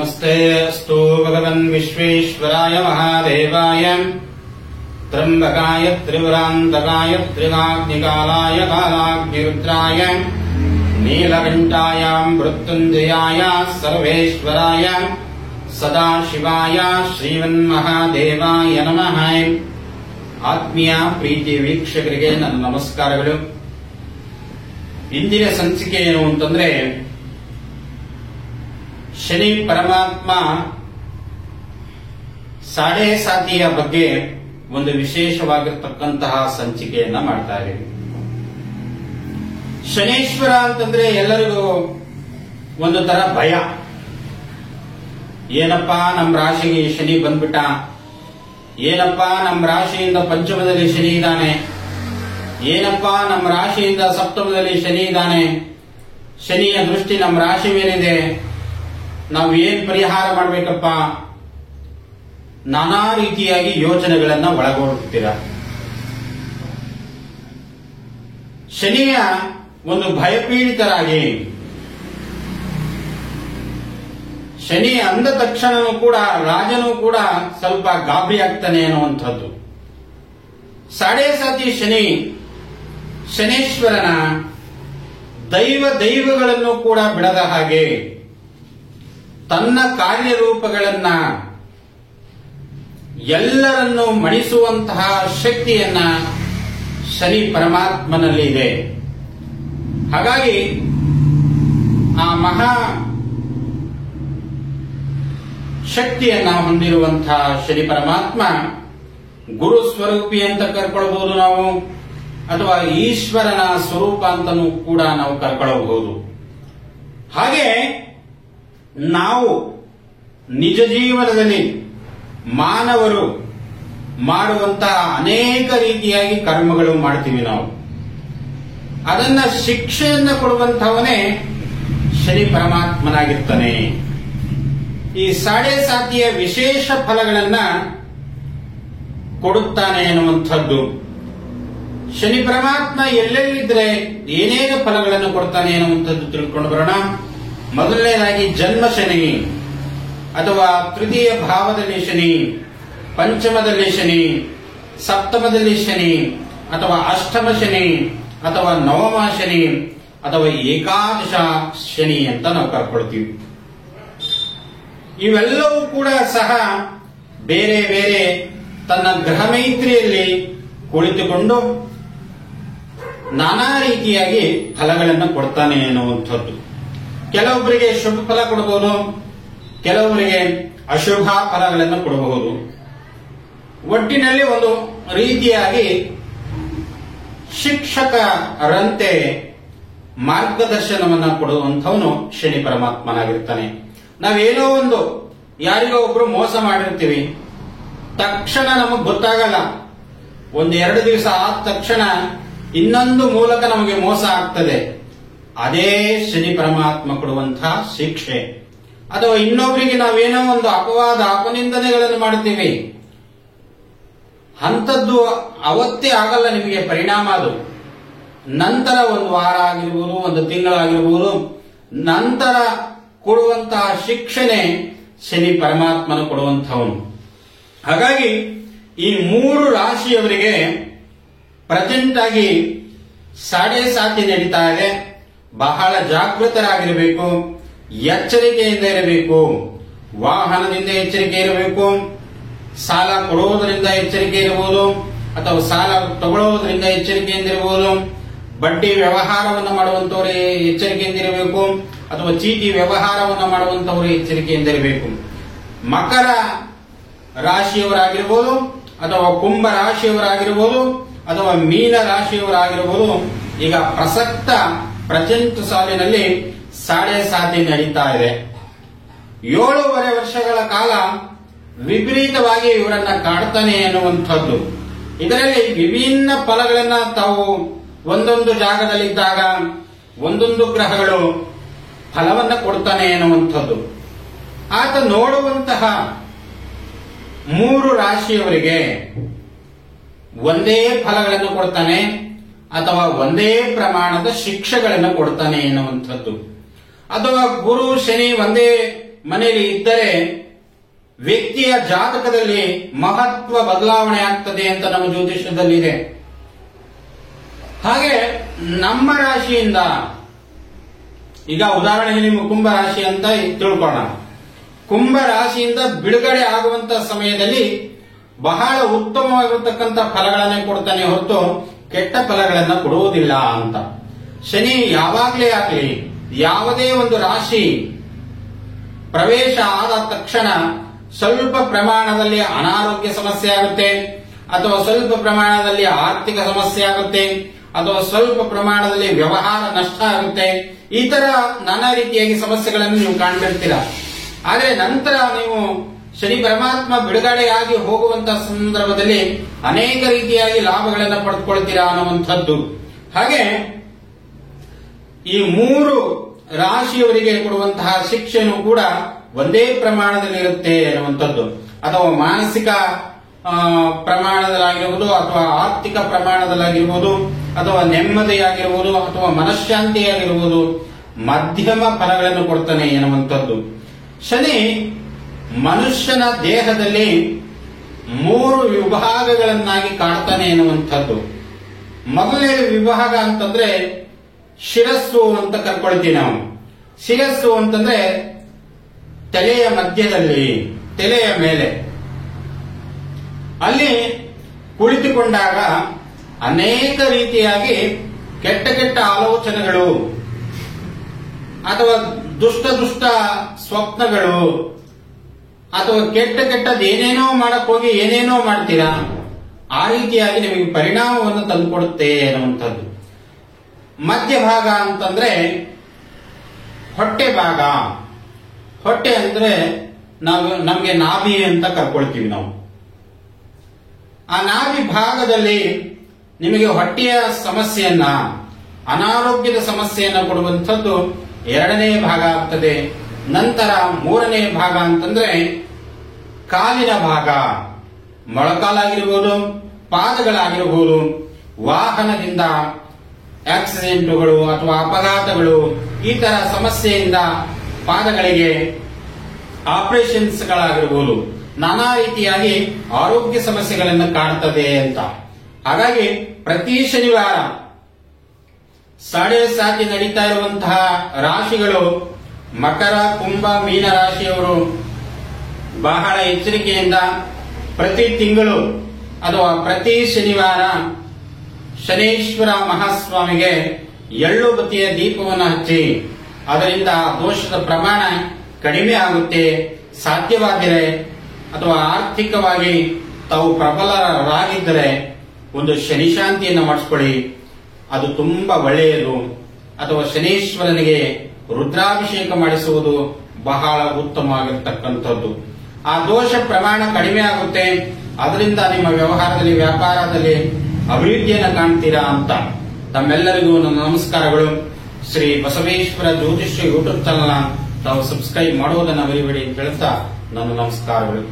नमस्ते अस्तु भगवन् विश्वेश्वराय महादेवाय त्र्यंबकाय त्रिपुरान्तकाय त्रिनाग्निकालाय कालाग्निरुद्राय नीलकण्ठाय मृत्युञ्जयाय सर्वेश्वराय सदाशिवाय ಶ್ರೀಮನ್ಮಹಾದೇವಾಯ ನಮಃ. ಆತ್ಮೀಯ ಪ್ರೀತಿ ವೀಕ್ಷಕರಿಗೆ ನನ್ನ ನಮಸ್ಕಾರಗಳು. ಇಂದಿನ ಸಂಚಿಕೆ ಏನು ಅಂತಂದ್ರೆ, ಶನಿ ಪರಮಾತ್ಮ ಸಾಡೆ ಸಾತಿಯ ಬಗ್ಗೆ ಒಂದು ವಿಶೇಷವಾಗಿರ್ತಕ್ಕಂತಹ ಸಂಚಿಕೆಯನ್ನ ಮಾಡ್ತಾ ಇದ್ದೀವಿ. ಶನೇಶ್ವರ ಅಂತಂದ್ರೆ ಎಲ್ಲರಿಗೂ ಒಂದು ತರ ಭಯ. ಏನಪ್ಪಾ ನಮ್ಮ ರಾಶಿಗೆ ಶನಿ ಬಂದ್ಬಿಟ್ಟ, ಏನಪ್ಪಾ ನಮ್ಮ ರಾಶಿಯಿಂದ ಪಂಚಮದಲ್ಲಿ ಶನಿ ಇದ್ದಾನೆ, ಏನಪ್ಪಾ ನಮ್ಮ ರಾಶಿಯಿಂದ ಸಪ್ತಮದಲ್ಲಿ ಶನಿ ಇದ್ದಾನೆ, ಶನಿಯ ದೃಷ್ಟಿ ನಮ್ಮ ರಾಶಿ ಮೇಲಿದೆ, ನಾವು ಏನ್ ಪರಿಹಾರ ಮಾಡ್ಬೇಕಪ್ಪ, ನಾನಾ ರೀತಿಯಾಗಿ ಯೋಚನೆಗಳನ್ನ ಒಳಗೊಳ್ತೀರ. ಶನಿಯ ಒಂದು ಭಯಪೀಡಿತರಾಗಿ, ಶನಿ ಅಂದ ತಕ್ಷಣನೂ ಕೂಡ ರಾಜನೂ ಕೂಡ ಸ್ವಲ್ಪ ಗಾಬರಿ ಆಗ್ತಾನೆ ಅನ್ನುವಂಥದ್ದು. ಸಾಡೆ ಸಾತಿ ಶನಿ ಶನೇಶ್ವರನ ದೈವಗಳನ್ನು ಕೂಡ ಬಿಡದ ಹಾಗೆ ತನ್ನ ಕಾರ್ಯರೂಪಗಳನ್ನ ಎಲ್ಲರನ್ನು ಮಣಿಸುವಂತಹ ಶಕ್ತಿಯನ್ನ ಶನಿ ಪರಮಾತ್ಮನಲ್ಲಿ ಇದೆ. ಹಾಗಾಗಿ ಆ ಮಹಾ ಶಕ್ತಿಯನ್ನ ಹೊಂದಿರುವಂತಹ ಶನಿ ಪರಮಾತ್ಮ ಗುರು ಸ್ವರೂಪಿ ಅಂತ ಕರ್ಕೊಳ್ಬಹುದು ನಾವು, ಅಥವಾ ಈಶ್ವರನ ಸ್ವರೂಪ ಅಂತನೂ ಕೂಡ ನಾವು ಕರ್ಕೊಳ್ಳಬಹುದು. ಹಾಗೆ ನಾವು ನಿಜ ಜೀವನದಲ್ಲಿ ಮಾನವರು ಮಾಡುವಂತಹ ಅನೇಕ ರೀತಿಯಾಗಿ ಕರ್ಮಗಳು ಮಾಡ್ತೀವಿ ನಾವು. ಅದನ್ನ ಶಿಕ್ಷೆಯನ್ನ ಕೊಡುವಂತವನೇ ಶನಿ ಪರಮಾತ್ಮನಾಗಿರ್ತಾನೆ. ಈ ಸಾಡೆ ಸಾತಿಯ ವಿಶೇಷ ಫಲಗಳನ್ನ ಕೊಡುತ್ತಾನೆ ಎನ್ನುವಂಥದ್ದು. ಶನಿ ಪರಮಾತ್ಮ ಎಲ್ಲೆಲ್ಲಿದ್ರೆ ಏನೇನು ಫಲಗಳನ್ನು ಕೊಡ್ತಾನೆ ಎನ್ನುವಂಥದ್ದು ತಿಳ್ಕೊಂಡು ಬರೋಣ. ಮೊದಲನೇದಾಗಿ ಜನ್ಮ ಶನಿ ಅಥವಾ ತೃತೀಯ ಭಾವದಲ್ಲಿ ಶನಿ, ಪಂಚಮದಲ್ಲಿ ಶನಿ, ಸಪ್ತಮದಲ್ಲಿ ಶನಿ ಅಥವಾ ಅಷ್ಟಮ ಶನಿ ಅಥವಾ ನವಮ ಶನಿ ಅಥವಾ ಏಕಾದಶ ಶನಿ ಅಂತ ನಾವು ಕರ್ಕೊಳ್ತೀವಿ. ಇವೆಲ್ಲವೂ ಕೂಡ ಸಹ ಬೇರೆ ಬೇರೆ ತನ್ನ ಗ್ರಹ ಮೈತ್ರಿಯಲ್ಲಿ ಕುಳಿತುಕೊಂಡು ನಾನಾ ರೀತಿಯಾಗಿ ಫಲಗಳನ್ನು ಕೊಡ್ತಾನೆ ಎನ್ನುವಂಥದ್ದು. ಕೆಲವೊಬ್ಬರಿಗೆ ಶುಭ ಫಲ ಕೊಡಬಹುದು, ಕೆಲವೊಬ್ಬರಿಗೆ ಅಶುಭ ಫಲಗಳನ್ನು ಕೊಡಬಹುದು. ಒಟ್ಟಿನಲ್ಲಿ ಒಂದು ರೀತಿಯಾಗಿ ಶಿಕ್ಷಕರಂತೆ ಮಾರ್ಗದರ್ಶನವನ್ನ ಕೊಡುವಂಥವನು ಶನಿ ಪರಮಾತ್ಮನಾಗಿರ್ತಾನೆ. ನಾವೇನೋ ಒಂದು ಯಾರಿಗೋ ಒಬ್ರು ಮೋಸ ಮಾಡಿರ್ತೀವಿ, ತಕ್ಷಣ ನಮಗ್ ಗೊತ್ತಾಗಲ್ಲ. ಒಂದೆರಡು ದಿವಸ ಆದ ತಕ್ಷಣ ಇನ್ನೊಂದು ಮೂಲಕ ನಮಗೆ ಮೋಸ ಆಗ್ತದೆ. ಅದೇ ಶನಿ ಪರಮಾತ್ಮ ಕೊಡುವಂತಹ ಶಿಕ್ಷೆ. ಅಥವಾ ಇನ್ನೊಬ್ಬರಿಗೆ ನಾವೇನೋ ಒಂದು ಅಪವಾದ ಅಪನಿಂದನೆಗಳನ್ನು ಮಾಡ್ತೀವಿ, ಅಂಥದ್ದು ಅವತ್ತೇ ಆಗಲ್ಲ ನಿಮಗೆ ಪರಿಣಾಮ. ಅದು ನಂತರ ಒಂದು ವಾರ ಆಗಿರ್ಬೋದು, ಒಂದು ತಿಂಗಳಾಗಿರ್ಬೋದು, ನಂತರ ಕೊಡುವಂತಹ ಶಿಕ್ಷಣೆ ಶನಿ ಪರಮಾತ್ಮನ ಕೊಡುವಂತಹವನು. ಹಾಗಾಗಿ ಈ ಮೂರು ರಾಶಿಯವರಿಗೆ ಪ್ರೆಸೆಂಟ್ ಆಗಿ ಸಾಡೆ ಸಾತಿ ನಡೀತಾ ಇದೆ. ಬಹಳ ಜಾಗೃತರಾಗಿರಬೇಕು, ಎಚ್ಚರಿಕೆಯಿಂದ ಇರಬೇಕು. ವಾಹನದಿಂದ ಎಚ್ಚರಿಕೆ ಇರಬೇಕು, ಸಾಲ ಕೊಡುವುದರಿಂದ ಎಚ್ಚರಿಕೆ ಇರಬಹುದು, ಅಥವಾ ಸಾಲ ತಗೊಳ್ಳುವುದರಿಂದ ಎಚ್ಚರಿಕೆಯಿಂದ ಇರಬಹುದು, ಬಡ್ಡಿ ವ್ಯವಹಾರವನ್ನು ಮಾಡುವಂತವರೇ ಎಚ್ಚರಿಕೆಯಿಂದ ಇರಬೇಕು, ಅಥವಾ ಚೀಟಿ ವ್ಯವಹಾರವನ್ನು ಮಾಡುವಂತವರು ಎಚ್ಚರಿಕೆಯಿಂದ ಇರಬೇಕು. ಮಕರ ರಾಶಿಯವರಾಗಿರ್ಬೋದು, ಅಥವಾ ಕುಂಭ ರಾಶಿಯವರಾಗಿರ್ಬೋದು, ಅಥವಾ ಮೀನ ರಾಶಿಯವರಾಗಿರ್ಬೋದು, ಈಗ ಪ್ರಸಕ್ತ ಪ್ರೆಸೆಂಟ್ ಸಾಲಿನಲ್ಲಿ ಸಾಡೆ ಸಾತಿ ನಡೀತಾ ಇದೆ. 7.5 ವರ್ಷಗಳ ಕಾಲ ವಿಪರೀತವಾಗಿ ಇವರನ್ನ ಕಾಡ್ತಾನೆ ಎನ್ನುವಂಥದ್ದು. ಇದರಲ್ಲಿ ವಿಭಿನ್ನ ಫಲಗಳನ್ನ ತಾವು ಒಂದೊಂದು ಜಾಗದಲ್ಲಿದ್ದಾಗ ಒಂದೊಂದು ಗ್ರಹಗಳು ಫಲವನ್ನ ಕೊಡ್ತಾನೆ ಎನ್ನುವಂಥದ್ದು. ಆತ ನೋಡುವಂತಹ ಮೂರು ರಾಶಿಯವರಿಗೆ ಒಂದೇ ಫಲಗಳನ್ನು ಕೊಡ್ತಾನೆ ಅಥವಾ ಒಂದೇ ಪ್ರಮಾಣದ ಶಿಕ್ಷೆಗಳನ್ನು ಕೊಡ್ತಾನೆ ಎನ್ನುವಂಥದ್ದು. ಅಥವಾ ಗುರು ಶನಿ ಒಂದೇ ಮನೆಯಲ್ಲಿ ಇದ್ದರೆ ವ್ಯಕ್ತಿಯ ಜಾತಕದಲ್ಲಿ ಮಹತ್ವ ಬದಲಾವಣೆ ಆಗ್ತದೆ ಅಂತ ನಮ್ಮ ಜ್ಯೋತಿಷ್ಯದಲ್ಲಿದೆ. ಹಾಗೆ ನಮ್ಮ ರಾಶಿಯಿಂದ ಈಗ ಉದಾಹರಣೆಗೆ ನಿಮ್ಮ ಕುಂಭ ರಾಶಿ ಅಂತ ತಿಳ್ಕೊಳ್ಳೋಣ. ಕುಂಭ ರಾಶಿಯಿಂದ ಬಿಡುಗಡೆ ಆಗುವಂತ ಸಮಯದಲ್ಲಿ ಬಹಳ ಉತ್ತಮವಾಗಿರತಕ್ಕಂಥ ಫಲಗಳನ್ನೇ ಕೊಡ್ತಾನೆ ಹೊರತು ಕೆಟ್ಟ ಫಲಗಳನ್ನ ಕೊಡುವುದಿಲ್ಲ ಅಂತ. ಶನಿ ಯಾವಾಗಲೇ ಆಗಲಿ ಯಾವುದೇ ಒಂದು ರಾಶಿ ಪ್ರವೇಶ ಆದ ತಕ್ಷಣ ಸ್ವಲ್ಪ ಪ್ರಮಾಣದಲ್ಲಿ ಅನಾರೋಗ್ಯ ಸಮಸ್ಯೆ ಆಗುತ್ತೆ, ಅಥವಾ ಸ್ವಲ್ಪ ಪ್ರಮಾಣದಲ್ಲಿ ಆರ್ಥಿಕ ಸಮಸ್ಯೆ ಆಗುತ್ತೆ, ಅಥವಾ ಸ್ವಲ್ಪ ಪ್ರಮಾಣದಲ್ಲಿ ವ್ಯವಹಾರ ನಷ್ಟ ಆಗುತ್ತೆ. ಈ ತರ ನಾನಾ ರೀತಿಯಾಗಿ ಸಮಸ್ಯೆಗಳನ್ನು ನೀವು ಕಾಣ್ಬಿಡ್ತೀರಾ. ಆದರೆ ನಂತರ ನೀವು ಶನಿ ಪರಮಾತ್ಮ ಬಿಡುಗಡೆಯಾಗಿ ಹೋಗುವಂತಹ ಸಂದರ್ಭದಲ್ಲಿ ಅನೇಕ ರೀತಿಯಾಗಿ ಲಾಭಗಳನ್ನು ಪಡೆದುಕೊಳ್ತೀರಾ ಅನ್ನುವಂಥದ್ದು. ಹಾಗೆ ಈ 3 ರಾಶಿಯವರಿಗೆ ಕೊಡುವಂತಹ ಶಿಕ್ಷೆನೂ ಕೂಡ ಒಂದೇ ಪ್ರಮಾಣದಲ್ಲಿ ಇರುತ್ತೆ ಅನ್ನುವಂಥದ್ದು. ಅಥವಾ ಮಾನಸಿಕ ಪ್ರಮಾಣದಲ್ಲಾಗಿರುವುದು, ಅಥವಾ ಆರ್ಥಿಕ ಪ್ರಮಾಣದಲ್ಲಾಗಿರ್ಬೋದು, ಅಥವಾ ನೆಮ್ಮದಿಯಾಗಿರುವುದು, ಅಥವಾ ಮನಃಶಾಂತಿಯಾಗಿರುವುದು, ಮಧ್ಯಮ ಫಲಗಳನ್ನು ಕೊಡ್ತಾನೆ ಎನ್ನುವಂಥದ್ದು. ಶನಿ ಮನುಷ್ಯನ ದೇಹದಲ್ಲಿ 3 ವಿಭಾಗಗಳನ್ನಾಗಿ ಕಾಡ್ತಾನೆ ಎನ್ನುವಂಥದ್ದು. ಮೊದಲನೇ ವಿಭಾಗ ಅಂತಂದ್ರೆ ಶಿರಸ್ಸು ಅಂತ ಕರ್ಕೊಳ್ತೀವಿ ನಾವು. ಶಿರಸ್ಸು ಅಂತಂದ್ರೆ ತಲೆಯ ಮಧ್ಯದಲ್ಲಿ, ತಲೆಯ ಮೇಲೆ. ಅಲ್ಲಿ ಕುಳಿತುಕೊಂಡಾಗ ಅನೇಕ ರೀತಿಯಾಗಿ ಕೆಟ್ಟ ಕೆಟ್ಟ ಆಲೋಚನೆಗಳು ಅಥವಾ ದುಷ್ಟ ಸ್ವಪ್ನಗಳು ಅಥವಾ ಕೆಟ್ಟ ಕೆಟ್ಟದ್ದು ಏನೇನೋ ಮಾಡಕ್ ಹೋಗಿ ಏನೇನೋ ಮಾಡ್ತೀರಾ, ಆ ರೀತಿಯಾಗಿ ನಿಮಗೆ ಪರಿಣಾಮವನ್ನು ತಂದುಕೊಡುತ್ತೆ ಅನ್ನುವಂಥದ್ದು. ಮಧ್ಯಭಾಗ ಅಂತಂದ್ರೆ ಹೊಟ್ಟೆ ಭಾಗ. ಹೊಟ್ಟೆ ಅಂದ್ರೆ ನಮ್ಗೆ ನಾಭಿ ಅಂತ ಕರ್ಕೊಳ್ತೀವಿ ನಾವು. ಆ ನಾಭಿ ಭಾಗದಲ್ಲಿ ನಿಮಗೆ ಹೊಟ್ಟೆಯ ಸಮಸ್ಯೆಯನ್ನ, ಅನಾರೋಗ್ಯದ ಸಮಸ್ಯೆಯನ್ನ ಕೊಡುವಂಥದ್ದು 2ನೇ ಭಾಗ ಆಗ್ತದೆ. ನಂತರ 3ನೇ ಭಾಗ ಅಂತಂದ್ರೆ ಕಾಲಿನ ಭಾಗ, ಮೊಳಕಾಲಾಗಿರ್ಬೋದು, ಪಾದಗಳಾಗಿರಬಹುದು, ವಾಹನದಿಂದ ಆಕ್ಸಿಡೆಂಟುಗಳು ಅಥವಾ ಅಪಘಾತಗಳು, ಈ ತರ ಸಮಸ್ಯೆಯಿಂದ ಪಾದಗಳಿಗೆ ಆಪರೇಷನ್ಸ್ಗಳಾಗಿರಬಹುದು, ನಾನಾ ರೀತಿಯಾಗಿ ಆರೋಗ್ಯ ಸಮಸ್ಯೆಗಳನ್ನು ಕಾಡ್ತದೆ ಅಂತ. ಹಾಗಾಗಿ ಪ್ರತಿ ಶನಿವಾರ 7:30 ನಡೀತಾ ಇರುವಂತಹ ರಾಶಿಗಳು ಮಕರ, ಕುಂಭ, ಮೀನ ರಾಶಿಯವರು ಬಹಳ ಎಚ್ಚರಿಕೆಯಿಂದ ಪ್ರತಿ ತಿಂಗಳು ಅಥವಾ ಪ್ರತಿ ಶನಿವಾರ ಶನೇಶ್ವರ ಮಹಾಸ್ವಾಮಿಗೆ ಎಳ್ಳು ಬತ್ತಿಯ ದೀಪವನ್ನು ಹಚ್ಚಿ ಅದರಿಂದ ದೋಷದ ಪ್ರಮಾಣ ಕಡಿಮೆ ಆಗುತ್ತೆ. ಸಾಧ್ಯವಾದರೆ ಅಥವಾ ಆರ್ಥಿಕವಾಗಿ ತಾವು ಪ್ರಬಲರಾಗಿದ್ದರೆ ಒಂದು ಶನಿ ಶಾಂತಿಯನ್ನು ಮಾಡಿಸ್ಕೊಳ್ಳಿ, ಅದು ತುಂಬಾ ಒಳ್ಳೆಯದು. ಅಥವಾ ಶನೇಶ್ವರನಿಗೆ ರುದ್ರಾಭಿಷೇಕ ಮಾಡಿಸುವುದು ಬಹಳ ಉತ್ತಮವಾಗಿರ್ತಕ್ಕಂಥದ್ದು. ಆ ದೋಷ ಪ್ರಮಾಣ ಕಡಿಮೆ ಆಗುತ್ತೆ, ಅದರಿಂದ ನಿಮ್ಮ ವ್ಯವಹಾರದಲ್ಲಿ, ವ್ಯಾಪಾರದಲ್ಲಿ ಅಭಿವೃದ್ಧಿಯನ್ನು ಕಾಣ್ತೀರಾ ಅಂತ. ತಮ್ಮೆಲ್ಲರಿಗೂ ನನ್ನ ನಮಸ್ಕಾರಗಳು. ಶ್ರೀ ಬಸವೇಶ್ವರ ಜ್ಯೋತಿಷ್ಯ ಯೂಟ್ಯೂಬ್ ಚಾನಲ್ ತಾವು ಸಬ್ಸ್ಕ್ರೈಬ್ ಮಾಡುವುದನ್ನು ಮರಿಬೇಡಿ ಅಂತ ಹೇಳ್ತಾ ನನ್ನ ನಮಸ್ಕಾರಗಳು.